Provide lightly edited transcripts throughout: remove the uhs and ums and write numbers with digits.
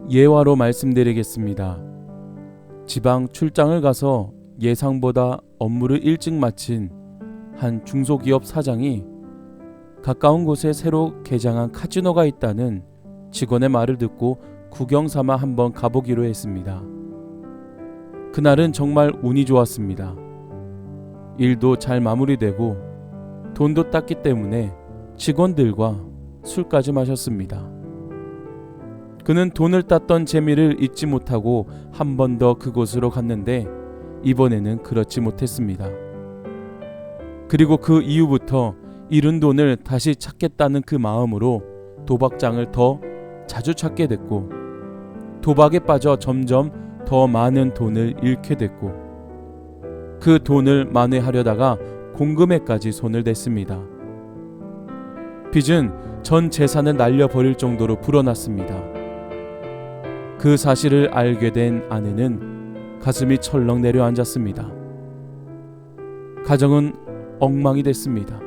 예화로 말씀드리겠습니다. 지방 출장을 가서 예상보다 업무를 일찍 마친 한 중소기업 사장이 가까운 곳에 새로 개장한 카지노가 있다는 직원의 말을 듣고 구경 삼아 한번 가보기로 했습니다. 그날은 정말 운이 좋았습니다. 일도 잘 마무리되고 돈도 땄기 때문에 직원들과 술까지 마셨습니다. 그는 돈을 땄던 재미를 잊지 못하고 한 번 더 그곳으로 갔는데 이번에는 그렇지 못했습니다. 그리고 그 이후부터 잃은 돈을 다시 찾겠다는 그 마음으로 도박장을 더 자주 찾게 됐고 도박에 빠져 점점 더 많은 돈을 잃게 됐고 그 돈을 만회하려다가 공금에까지 손을 댔습니다. 빚은 전 재산을 날려버릴 정도로 불어났습니다. 그 사실을 알게 된 아내는 가슴이 철렁 내려앉았습니다. 가정은 엉망이 됐습니다.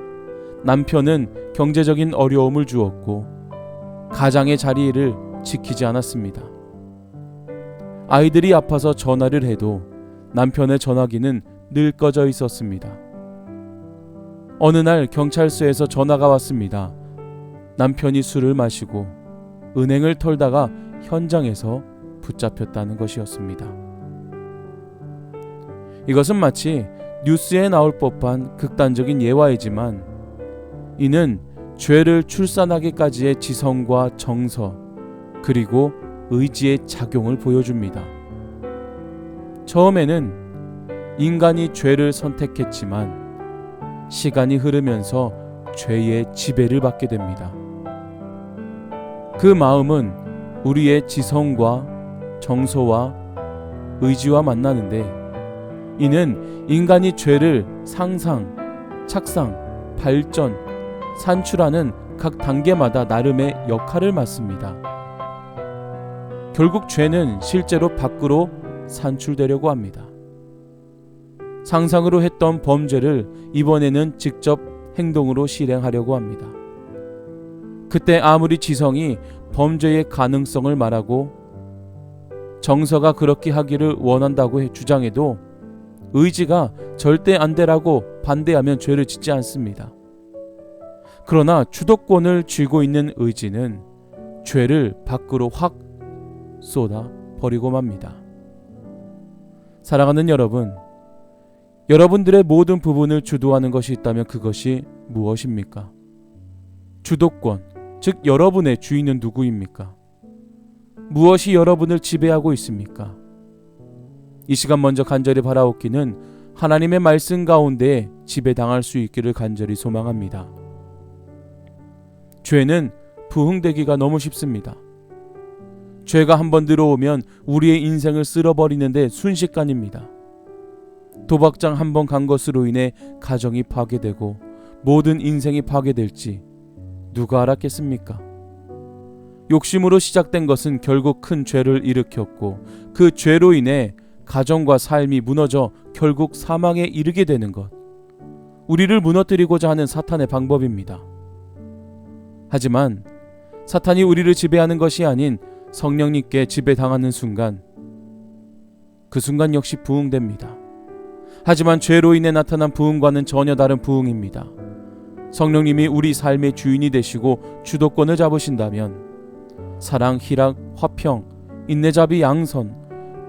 남편은 경제적인 어려움을 주었고 가장의 자리를 지키지 않았습니다. 아이들이 아파서 전화를 해도 남편의 전화기는 늘 꺼져 있었습니다. 어느 날 경찰서에서 전화가 왔습니다. 남편이 술을 마시고 은행을 털다가 현장에서 붙잡혔다는 것이었습니다. 이것은 마치 뉴스에 나올 법한 극단적인 예화이지만 이는 죄를 출산하기까지의 지성과 정서 그리고 의지의 작용을 보여줍니다. 처음에는 인간이 죄를 선택했지만 시간이 흐르면서 죄의 지배를 받게 됩니다. 그 마음은 우리의 지성과 정서와 의지와 만나는데 이는 인간이 죄를 상상, 착상, 발전, 산출하는 각 단계마다 나름의 역할을 맡습니다. 결국 죄는 실제로 밖으로 산출되려고 합니다. 상상으로 했던 범죄를 이번에는 직접 행동으로 실행하려고 합니다. 그때 아무리 지성이 범죄의 가능성을 말하고 정서가 그렇게 하기를 원한다고 주장해도 의지가 절대 안 되라고 반대하면 죄를 짓지 않습니다. 그러나 주도권을 쥐고 있는 의지는 죄를 밖으로 확 쏟아 버리고 맙니다. 사랑하는 여러분, 여러분들의 모든 부분을 주도하는 것이 있다면 그것이 무엇입니까? 주도권, 즉 여러분의 주인은 누구입니까? 무엇이 여러분을 지배하고 있습니까? 이 시간 먼저 간절히 바라옵기는 하나님의 말씀 가운데 지배당할 수 있기를 간절히 소망합니다. 죄는 부흥되기가 너무 쉽습니다. 죄가 한번 들어오면 우리의 인생을 쓸어버리는데 순식간입니다. 도박장 한번 간 것으로 인해 가정이 파괴되고 모든 인생이 파괴될지 누가 알았겠습니까? 욕심으로 시작된 것은 결국 큰 죄를 일으켰고 그 죄로 인해 가정과 삶이 무너져 결국 사망에 이르게 되는 것. 우리를 무너뜨리고자 하는 사탄의 방법입니다. 하지만 사탄이 우리를 지배하는 것이 아닌 성령님께 지배당하는 순간 그 순간 역시 부흥됩니다. 하지만 죄로 인해 나타난 부흥과는 전혀 다른 부흥입니다. 성령님이 우리 삶의 주인이 되시고 주도권을 잡으신다면 사랑, 희락, 화평, 인내자비, 양선,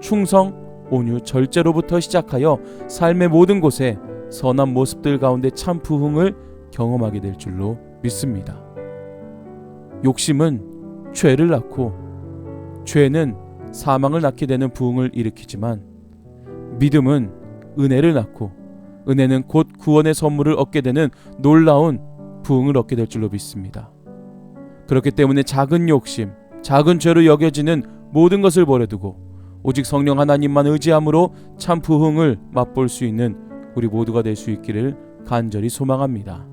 충성, 온유, 절제로부터 시작하여 삶의 모든 곳에 선한 모습들 가운데 참 부흥을 경험하게 될 줄로 믿습니다. 욕심은 죄를 낳고 죄는 사망을 낳게 되는 부흥을 일으키지만 믿음은 은혜를 낳고 은혜는 곧 구원의 선물을 얻게 되는 놀라운 부흥을 얻게 될 줄로 믿습니다. 그렇기 때문에 작은 욕심, 작은 죄로 여겨지는 모든 것을 버려두고 오직 성령 하나님만 의지함으로 참 부흥을 맛볼 수 있는 우리 모두가 될 수 있기를 간절히 소망합니다.